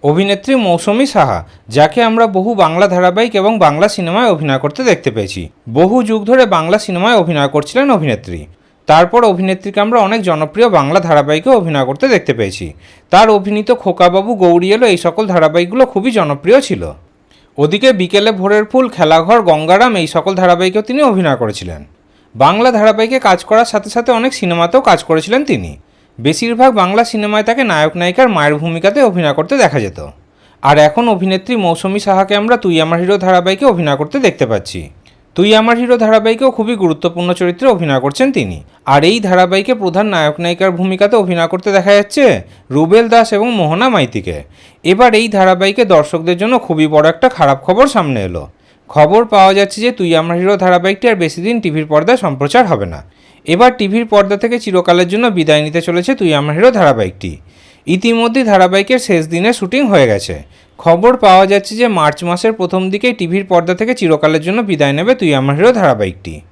অভিনেত্রী মৌসুমী সাহা, যাকে আমরা বহু বাংলা ধারাবাহিক এবং বাংলা সিনেমায় অভিনয় করতে দেখতে পেয়েছি। বহু যুগ ধরে বাংলা সিনেমায় অভিনয় করছিলেন অভিনেত্রী। তারপর অভিনেত্রীকে আমরা অনেক জনপ্রিয় বাংলা ধারাবাহিকে অভিনয় করতে দেখতে পেয়েছি। তার অভিনীত খোকাবাবু, গৌরী এলো এই সকল ধারাবাহিকগুলো খুবই জনপ্রিয় ছিল। ওদিকে বিকেলে ভোরের ফুল, খেলাঘর, গঙ্গারাম এই সকল ধারাবাহিকেও তিনি অভিনয় করেছিলেন। বাংলা ধারাবাহিকে কাজ করার সাথে সাথে অনেক সিনেমাতেও কাজ করেছিলেন তিনি। বেশিরভাগ বাংলা সিনেমায় তাকে নায়ক নায়িকার মায়ের ভূমিকাতে অভিনয় করতে দেখা যেত। আর এখন অভিনেত্রী মৌসুমী সাহাকে আমরা তুই আমার হিরো ধারাবাহিকে অভিনয় করতে দেখতে পাচ্ছি। তুই আমার হিরো ধারাবাহিকেও খুবই গুরুত্বপূর্ণ চরিত্রে অভিনয় করছেন তিনি। আর এই ধারাবাহিকে প্রধান নায়ক নায়িকার ভূমিকাতে অভিনয় করতে দেখা যাচ্ছে রুবেল দাস এবং মোহনা মাইতিকে। এবার এই ধারাবাহিকে দর্শকদের জন্য খুবই বড় একটা খারাপ খবর সামনে এলো। খবর পাওয়া যাচ্ছে যে তুই আমার হিরো ধারাবাহিকটি আর বেশি দিন টিভির পর্দায় সম্প্রচার হবে না। এবার টিভির পর্দা থেকে চিরকালের জন্য বিদায় নিতে চলেছে তুই আমার হিরো ধারাবাহিকটি। ইতিমধ্যেই ধারাবাহিকের শেষ দিনে শুটিং হয়ে গেছে। খবর পাওয়া যাচ্ছে যে মার্চ মাসের প্রথম দিকেই টিভির পর্দা থেকে চিরকালের জন্য বিদায় নেবে তুই আমার হিরো ধারাবাহিকটি।